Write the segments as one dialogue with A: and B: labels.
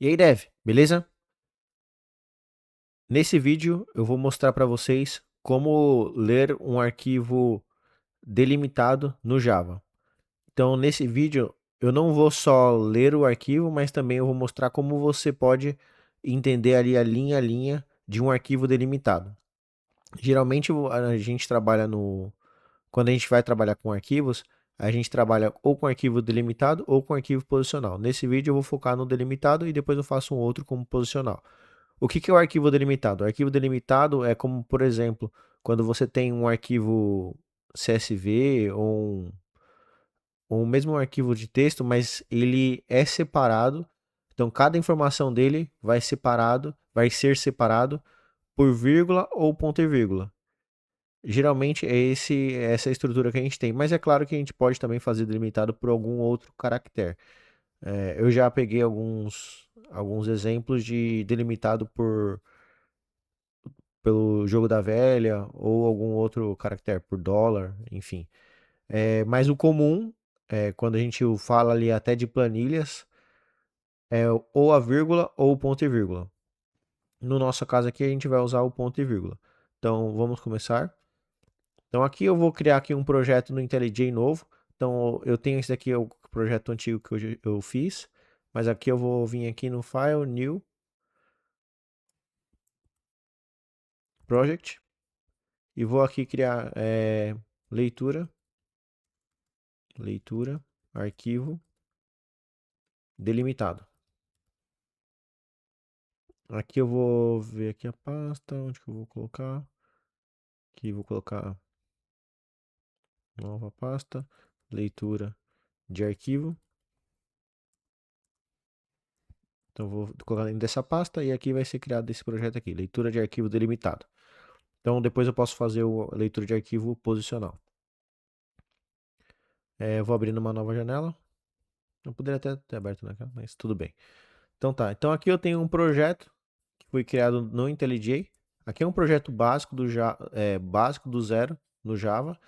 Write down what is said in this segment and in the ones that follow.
A: E aí, Dev, beleza? Nesse vídeo eu vou mostrar para vocês como ler um arquivo delimitado no Java. Então, nesse vídeo eu não vou só ler o arquivo, mas também eu vou mostrar como você pode entender ali a linha de um arquivo delimitado. Geralmente a gente trabalha no quando a gente vai trabalhar com arquivos, a gente trabalha ou com arquivo delimitado ou com arquivo posicional. Nesse vídeo eu vou focar no delimitado e depois eu faço um outro como posicional. O que é o arquivo delimitado? O arquivo delimitado é como, por exemplo, quando você tem um arquivo CSV ou mesmo um arquivo de texto, mas ele é separado. Então, cada informação dele vai ser separado por vírgula ou ponto e vírgula. Geralmente é essa estrutura que a gente tem, mas é claro que a gente pode também fazer delimitado por algum outro caractere. Eu já peguei alguns exemplos de delimitado pelo jogo da velha ou algum outro caractere, por dólar, enfim. Mas o comum, quando a gente fala ali até de planilhas, é ou a vírgula ou o ponto e vírgula. No nosso caso aqui, a gente vai usar o ponto e vírgula. Então, vamos começar. Então, aqui eu vou criar aqui um projeto no IntelliJ novo. Então, eu tenho esse daqui, é o projeto antigo que eu fiz. Mas aqui eu vou vir aqui no File, New, Project. E vou aqui criar leitura, arquivo, delimitado. Aqui eu vou ver aqui a pasta, onde que eu vou colocar. Aqui vou colocar nova pasta, leitura de arquivo. Então vou colocar dentro dessa pasta e aqui vai ser criado esse projeto aqui, leitura de arquivo delimitado. Então depois eu posso fazer a leitura de arquivo posicional. Vou abrir numa nova janela. Eu poderia até ter aberto naquela, mas tudo bem. Então tá, então aqui eu tenho um projeto que foi criado no IntelliJ. Aqui é um projeto básico básico do zero no Java.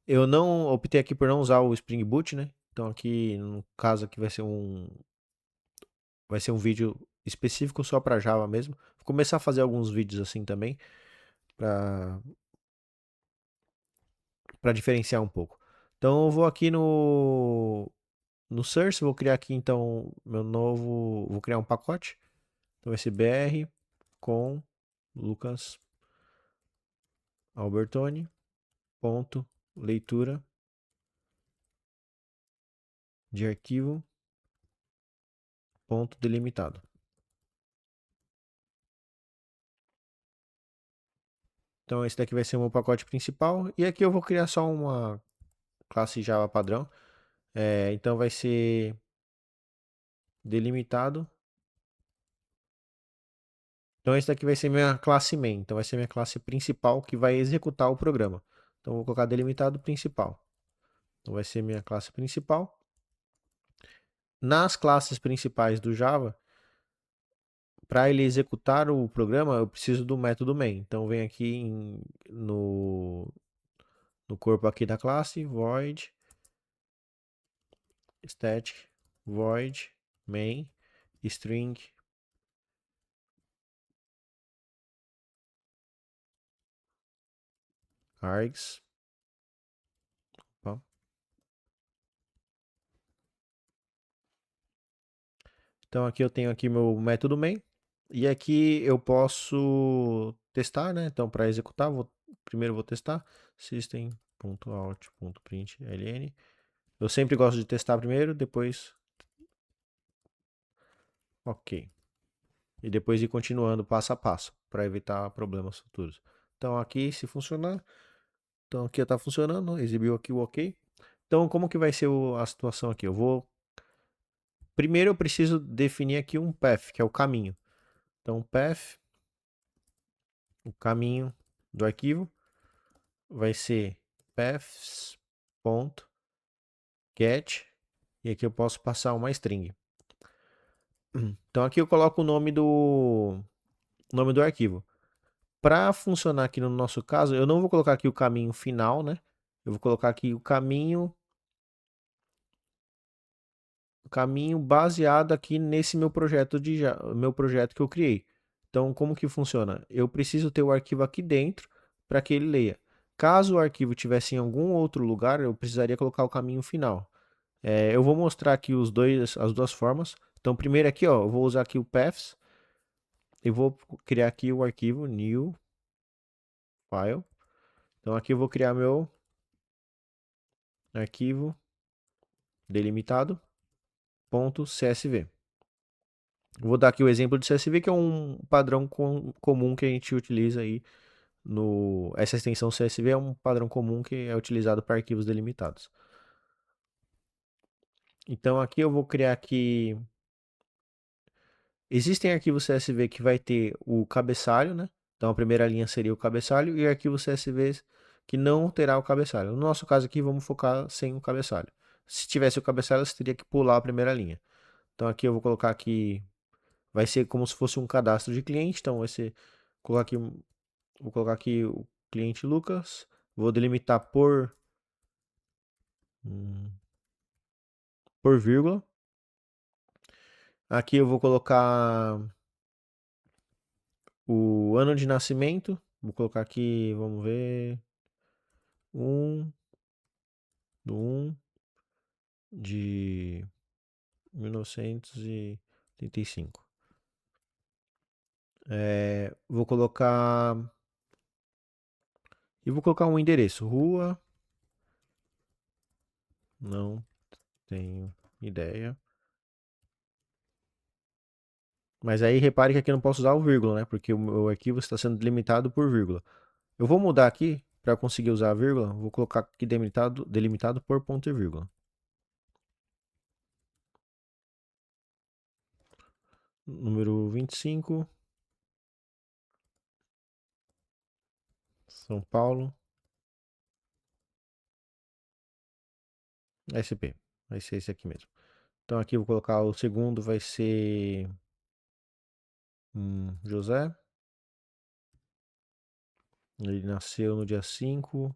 A: Eu não optei aqui por não usar o Spring Boot, né? Então aqui no caso aqui vai ser um vídeo específico só para Java mesmo. Vou começar a fazer alguns vídeos assim também para diferenciar um pouco. Então eu vou aqui no Source, vou criar aqui então vou criar um pacote. Então vai ser br com Lucas Albertoni ponto leitura de arquivo ponto delimitado. Então esse daqui vai ser o meu pacote principal e aqui eu vou criar só uma classe Java padrão. Então vai ser delimitado. Então esse daqui vai ser minha classe main. Então vai ser minha classe principal que vai executar o programa. Então eu vou colocar delimitado principal. Então vai ser minha classe principal. Nas classes principais do Java, para ele executar o programa, eu preciso do método main. Então vem aqui no corpo aqui da classe, void static void main string args. Opa. Então aqui eu tenho aqui meu método main e aqui eu posso testar, né? Então para executar, primeiro vou testar system.out.println. Eu sempre gosto de testar primeiro, depois ok. E depois ir continuando passo a passo para evitar problemas futuros. Então aqui se funcionar, então aqui está funcionando, exibiu aqui o ok. Então como que vai ser a situação aqui? Primeiro eu preciso definir aqui um path, que é o caminho. Então path, o caminho do arquivo vai ser paths.get e aqui eu posso passar uma string. Então aqui eu coloco o nome do arquivo. Para funcionar aqui no nosso caso, eu não vou colocar aqui o caminho final, né? Eu vou colocar aqui o caminho caminho baseado aqui nesse meu projeto que eu criei. Então, como que funciona? Eu preciso ter o arquivo aqui dentro para que ele leia. Caso o arquivo tivesse em algum outro lugar, eu precisaria colocar o caminho final. Eu vou mostrar aqui as duas formas. Então, primeiro aqui, ó, eu vou usar aqui o paths e vou criar aqui o arquivo new file. Então, aqui eu vou criar meu arquivo delimitado.csv. Vou dar aqui o exemplo de CSV, que é um padrão comum que a gente utiliza aí no. Essa extensão CSV é um padrão comum que é utilizado para arquivos delimitados. Então aqui eu vou criar aqui. Existem arquivos CSV que vai ter o cabeçalho, né? Então a primeira linha seria o cabeçalho e arquivos CSV que não terá o cabeçalho. No nosso caso aqui vamos focar sem o cabeçalho. Se tivesse o cabeçalho, você teria que pular a primeira linha. Então aqui eu vou colocar aqui, vai ser como se fosse um cadastro de cliente, então vai ser colocar aqui, vou colocar aqui o cliente Lucas, vou delimitar hum, por vírgula. Aqui eu vou colocar o ano de nascimento, vou colocar aqui, vamos ver, 1 do 1 de 1985. Vou colocar e vou colocar um endereço, rua, não tenho ideia. Mas aí repare que aqui eu não posso usar o vírgula, né? Porque o meu arquivo está sendo delimitado por vírgula. Eu vou mudar aqui para conseguir usar a vírgula. Vou colocar aqui delimitado por ponto e vírgula. Número 25, São Paulo, SP. Vai ser esse aqui mesmo. Então aqui eu vou colocar o segundo, vai ser José. Ele nasceu no dia 5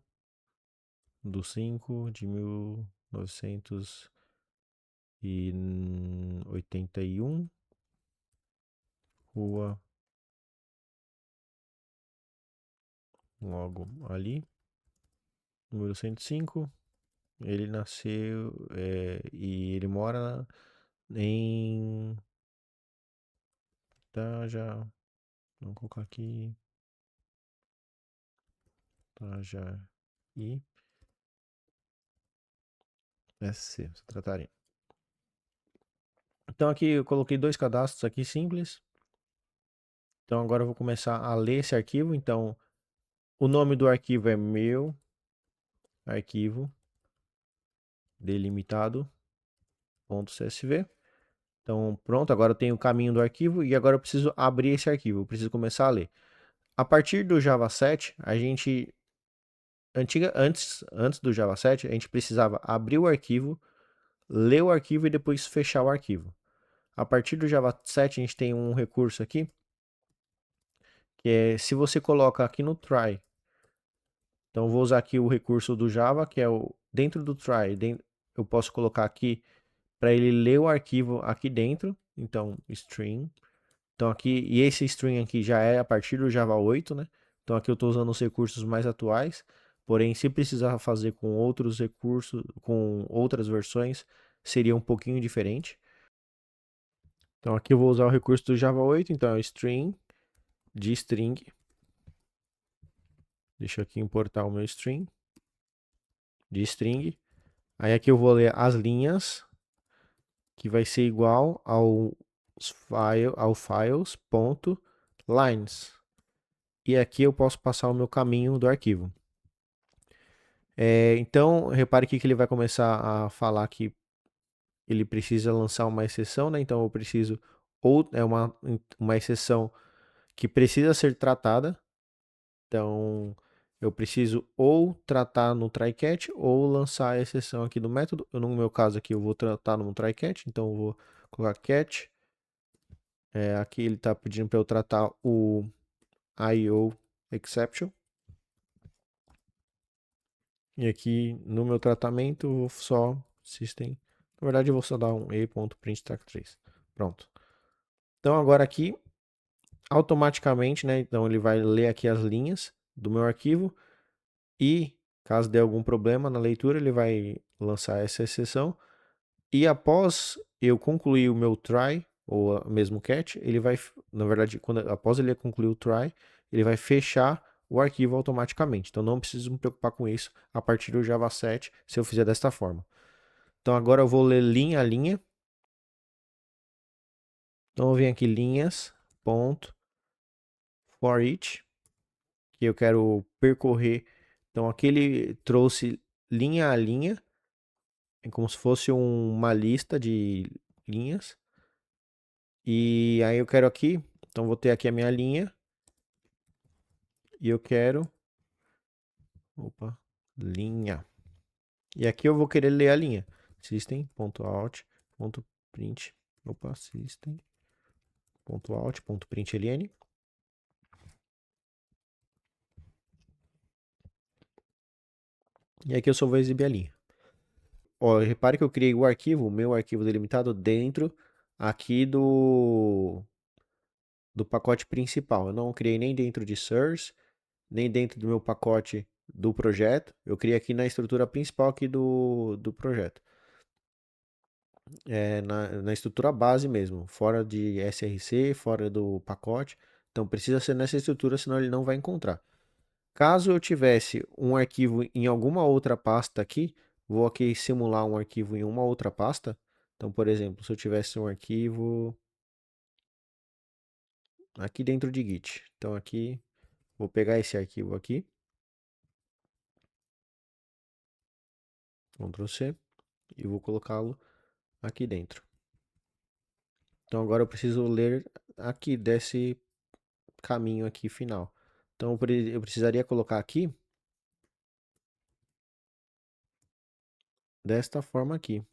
A: do 5 de 1981. Rua logo ali. Número 105. Ele nasceu e ele mora em Itaja. Vamos colocar aqui Itajaí. SC, secretaria. Então aqui eu coloquei dois cadastros aqui simples. Então agora eu vou começar a ler esse arquivo. Então o nome do arquivo é meu arquivo delimitado.csv. Então pronto, agora eu tenho o caminho do arquivo e agora eu preciso abrir esse arquivo. Eu preciso começar a ler. A partir do Java 7, a gente antes do Java 7, a gente precisava abrir o arquivo, ler o arquivo e depois fechar o arquivo. A partir do Java 7, a gente tem um recurso aqui, que é se você coloca aqui no try. Então eu vou usar aqui o recurso do Java, que é o dentro do try, eu posso colocar aqui para ele ler o arquivo aqui dentro, então string. Então aqui, e esse string aqui já é a partir do Java 8, né? Então aqui eu estou usando os recursos mais atuais, porém se precisar fazer com outros recursos, com outras versões, seria um pouquinho diferente. Então aqui eu vou usar o recurso do Java 8, então é string de string. Deixa eu aqui importar o meu string de string. Aí aqui eu vou ler as linhas, que vai ser igual ao files.lines. E aqui eu posso passar o meu caminho do arquivo. Então, repare aqui que ele vai começar a falar que ele precisa lançar uma exceção, né? Então eu preciso, ou é uma exceção que precisa ser tratada. Então eu preciso ou tratar no try-catch ou lançar a exceção aqui do método. No meu caso aqui eu vou tratar no try-catch, então eu vou colocar catch. Aqui ele está pedindo para eu tratar o IO exception. E aqui no meu tratamento eu vou só system Na verdade, eu vou só dar um e.print-track3. Pronto. Então agora aqui, automaticamente, né? Então ele vai ler aqui as linhas do meu arquivo e caso dê algum problema na leitura, ele vai lançar essa exceção. E após eu concluir o meu try, ou mesmo catch, ele vai, na verdade, após ele concluir o try, ele vai fechar o arquivo automaticamente. Então não preciso me preocupar com isso a partir do Java 7, se eu fizer desta forma. Então agora eu vou ler linha a linha. Então eu venho aqui linhas, ponto, for each, que eu quero percorrer. Então aqui ele trouxe linha a linha, é como se fosse uma lista de linhas. E aí eu quero aqui, então vou ter aqui a minha linha e eu quero, linha. E aqui eu vou querer ler a linha. System.out.print, system.out.println. E aqui eu só vou exibir a linha. Ó, repare que eu criei o meu arquivo delimitado dentro aqui do pacote principal. Eu não criei nem dentro de source, nem dentro do meu pacote do projeto. Eu criei aqui na estrutura principal aqui do projeto. Na estrutura base mesmo, fora de SRC, fora do pacote. Então precisa ser nessa estrutura, senão ele não vai encontrar. Caso eu tivesse um arquivo em alguma outra pasta aqui, vou aqui simular um arquivo em uma outra pasta. Então, por exemplo, se eu tivesse um arquivo aqui dentro de Git. Então aqui, vou pegar esse arquivo aqui, Ctrl C, e vou colocá-lo aqui dentro. Então agora eu preciso ler aqui desse caminho aqui final. Então eu precisaria colocar aqui desta forma aqui.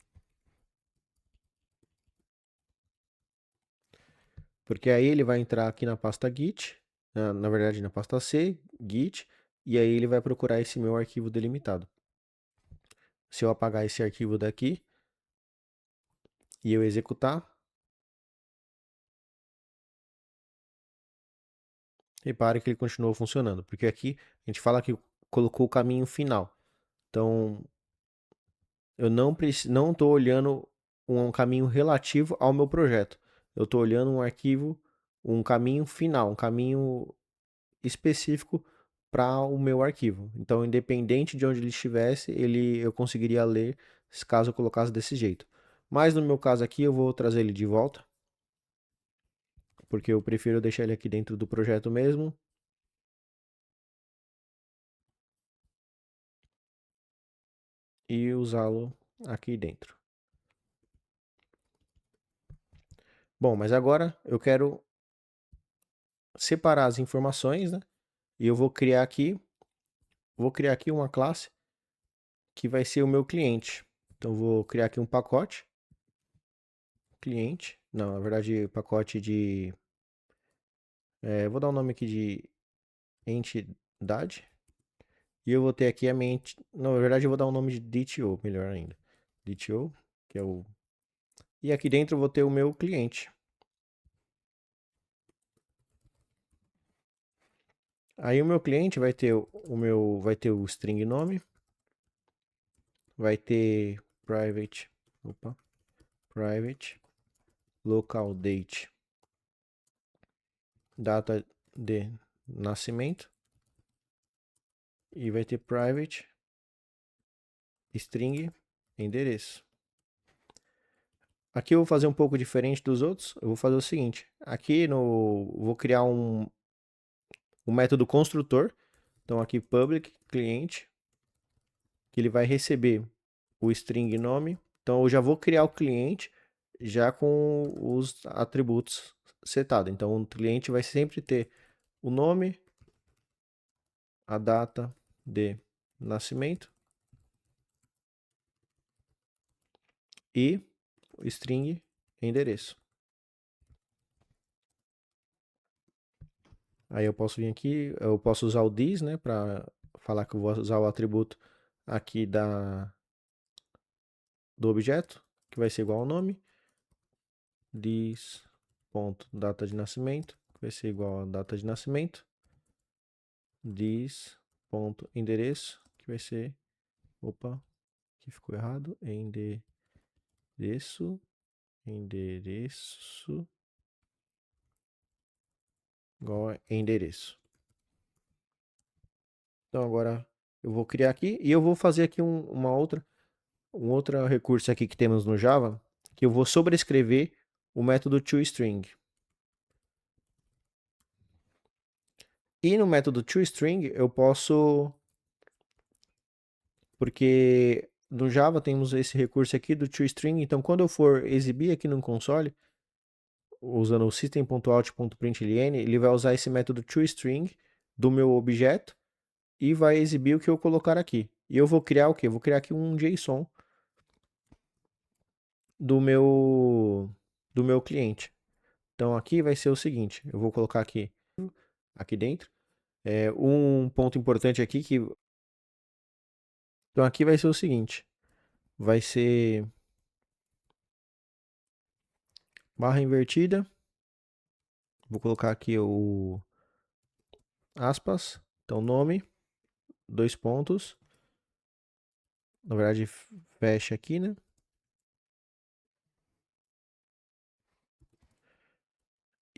A: Porque aí ele vai entrar aqui na pasta Git, na verdade na pasta C, Git, e aí ele vai procurar esse meu arquivo delimitado. Se eu apagar esse arquivo daqui e eu executar, repare que ele continuou funcionando, porque aqui a gente fala que colocou o caminho final. Então, eu não estou olhando um caminho relativo ao meu projeto. Eu estou olhando um arquivo, um caminho final, um caminho específico para o meu arquivo. Então, independente de onde ele estivesse, eu conseguiria ler caso eu colocasse desse jeito. Mas no meu caso aqui, eu vou trazer ele de volta, porque eu prefiro deixar ele aqui dentro do projeto mesmo. E usá-lo aqui dentro. Bom, mas agora eu quero separar as informações, né? E eu vou criar aqui uma classe que vai ser o meu cliente. Então vou criar aqui um pacote cliente, não, na verdade pacote de, vou dar o nome aqui de entidade. E eu vou ter aqui a minha, não, na verdade eu vou dar o nome de DTO, melhor ainda. DTO, que é o, e aqui dentro eu vou ter o meu cliente. Aí o meu cliente vai ter vai ter o string nome, vai ter private local date, data de nascimento, e vai ter private string endereço. Aqui eu vou fazer um pouco diferente dos outros. Eu vou fazer o seguinte: aqui vou criar um método construtor. Então aqui public cliente, que ele vai receber o string nome. Então eu já vou criar o cliente já com os atributos setados. Então o cliente vai sempre ter o nome, a data de nascimento e o string endereço. Aí eu posso vir aqui, eu posso usar o this, né, para falar que eu vou usar o atributo aqui do objeto, que vai ser igual ao nome. This.data de nascimento, que vai ser igual a data de nascimento. This.endereço, que vai ser... Opa, aqui ficou errado. Endereço. Igual a endereço. Então agora eu vou criar aqui e eu vou fazer aqui um outro recurso aqui que temos no Java, que eu vou sobrescrever o método toString. E no método toString eu posso, porque no Java temos esse recurso aqui do toString, então quando eu for exibir aqui no console, usando o system.out.println, ele vai usar esse método toString do meu objeto e vai exibir o que eu colocar aqui. E eu vou criar o quê? Eu vou criar aqui um JSON do meu cliente. Então aqui vai ser o seguinte, eu vou colocar aqui dentro. Um ponto importante aqui então aqui vai ser o seguinte, vai ser barra invertida, vou colocar aqui o aspas, então nome, dois pontos, na verdade fecha aqui, né?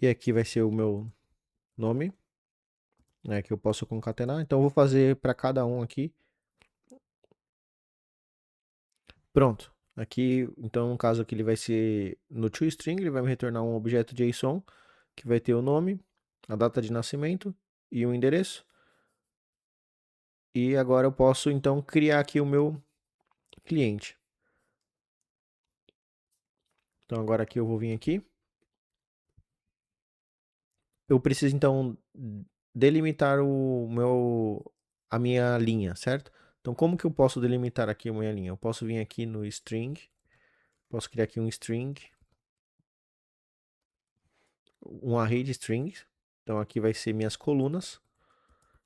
A: E aqui vai ser o meu nome, né, que eu posso concatenar. Então eu vou fazer para cada um aqui. Pronto. Aqui, então, no caso aqui, ele vai ser no toString, ele vai me retornar um objeto JSON que vai ter o nome, a data de nascimento e o endereço. E agora eu posso então criar aqui o meu cliente. Então agora aqui eu vou vir aqui. Eu preciso então delimitar a minha linha, certo? Então como que eu posso delimitar aqui a minha linha? Eu posso vir aqui no string, posso criar aqui um string, um array de strings. Então aqui vai ser minhas colunas,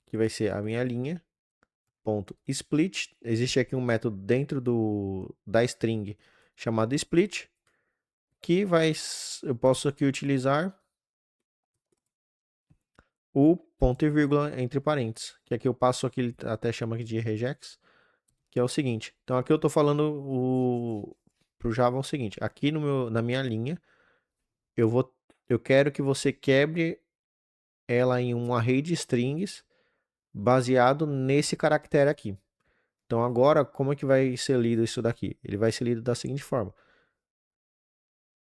A: que vai ser a minha linha. Ponto split. Existe aqui um método dentro da string chamado split, que eu posso aqui utilizar o ponto e vírgula entre parênteses, que aqui eu passo aqui, ele até chama aqui de regex, que é o seguinte. Então aqui eu estou falando para o Java o seguinte, aqui na minha linha, eu quero que você quebre ela em um array de strings baseado nesse caractere aqui. Então agora, como é que vai ser lido isso daqui? Ele vai ser lido da seguinte forma.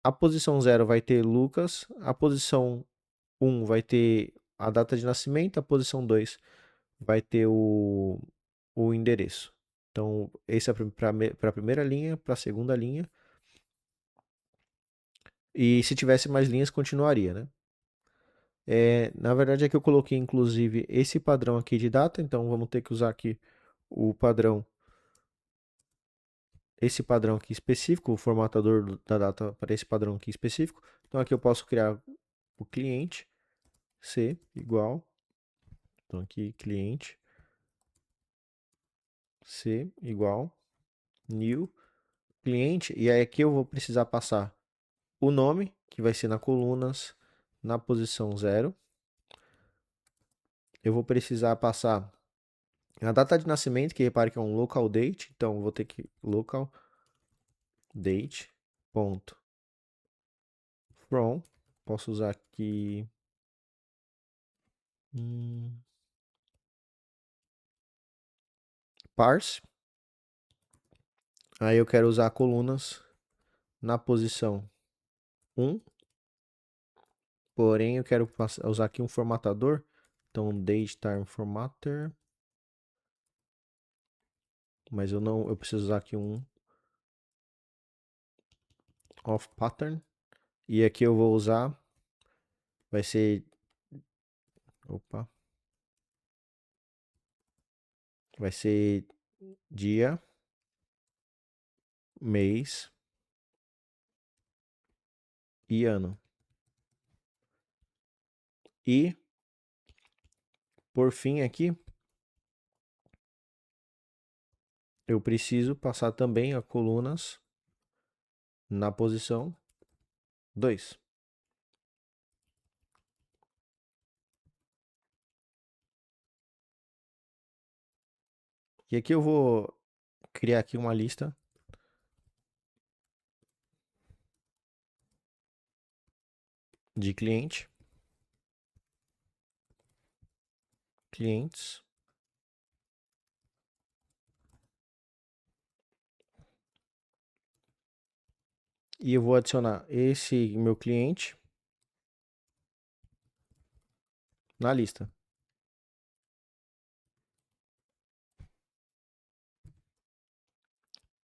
A: A posição 0 vai ter Lucas, a posição 1 vai ter a data de nascimento, a posição 2 vai ter o endereço. Então, esse é para a primeira linha, para a segunda linha. E se tivesse mais linhas, continuaria, né? Na verdade, é que eu coloquei, inclusive, esse padrão aqui de data. Então, vamos ter que usar aqui o padrão, esse padrão aqui específico, o formatador da data para esse padrão aqui específico. Então, aqui eu posso criar o cliente, C igual. Então, aqui, cliente, C igual, new, cliente. E aí aqui eu vou precisar passar o nome, que vai ser na colunas, na posição 0. Eu vou precisar passar a data de nascimento, que repare que é um local date. Então, eu vou ter que local date ponto from. Posso usar aqui parse. Aí eu quero usar colunas na posição 1. Porém, eu quero usar aqui um formatador. Então, date time formatter. Mas eu preciso usar aqui um of pattern. E aqui eu vou usar, vai ser, vai ser dia, mês e ano. E, por fim aqui, eu preciso passar também a colunas na posição 2. E aqui eu vou criar aqui uma lista de clientes, e eu vou adicionar esse meu cliente na lista.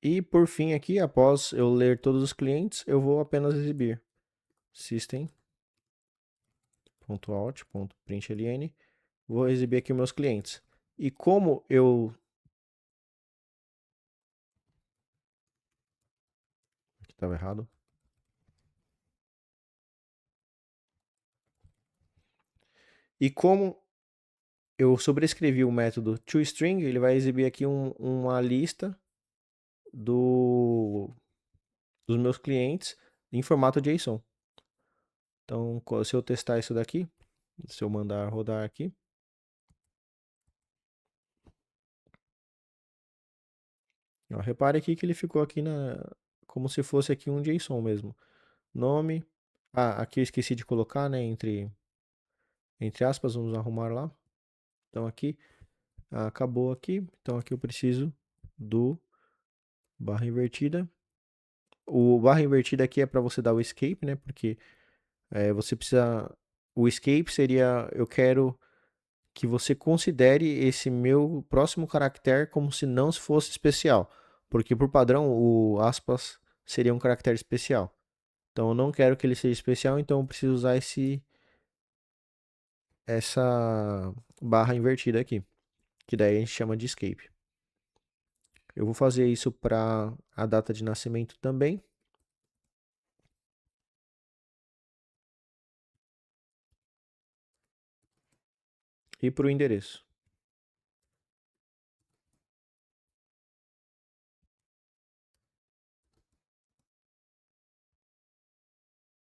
A: E por fim aqui, após eu ler todos os clientes, eu vou apenas exibir system.out.println. Vou exibir aqui os meus clientes. E como eu... Aqui estava errado. E como eu sobrescrevi o método toString, ele vai exibir aqui uma lista dos meus clientes em formato JSON. Então, se eu testar isso daqui, se eu mandar rodar aqui, ó, repare aqui que ele ficou aqui como se fosse aqui um JSON mesmo. Nome, aqui eu esqueci de colocar, né, entre aspas, vamos arrumar lá. Então aqui, acabou aqui, então aqui eu preciso do barra invertida. O barra invertida aqui é para você dar o escape, né, porque você precisa... O escape seria, eu quero que você considere esse meu próximo caractere como se não fosse especial. Porque por padrão o aspas seria um caractere especial. Então eu não quero que ele seja especial, então eu preciso usar essa barra invertida aqui. Que daí a gente chama de escape. Eu vou fazer isso para a data de nascimento também. E para o endereço.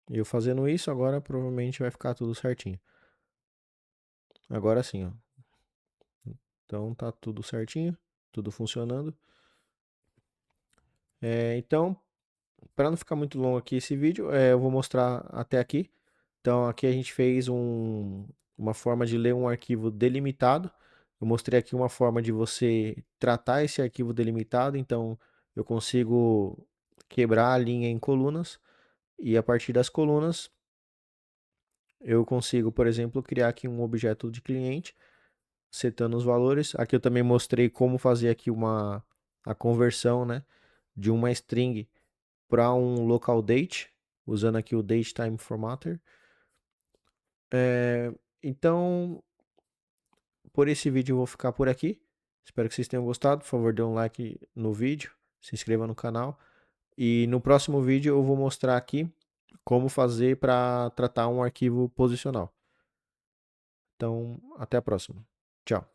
A: E eu fazendo isso, agora provavelmente vai ficar tudo certinho. Agora sim, ó. Então tá tudo certinho, tudo funcionando. Então, para não ficar muito longo aqui esse vídeo, eu vou mostrar até aqui. Então aqui a gente fez uma forma de ler um arquivo delimitado. Eu mostrei aqui uma forma de você tratar esse arquivo delimitado. Então eu consigo quebrar a linha em colunas. E a partir das colunas eu consigo, por exemplo, criar aqui um objeto de cliente, setando os valores. Aqui eu também mostrei como fazer aqui a conversão, né, de uma string para um local date, usando aqui o datetime formatter. Então, por esse vídeo eu vou ficar por aqui. Espero que vocês tenham gostado. Por favor, dê um like no vídeo, se inscreva no canal. E no próximo vídeo eu vou mostrar aqui como fazer para tratar um arquivo posicional. Então, até a próxima. Tchau.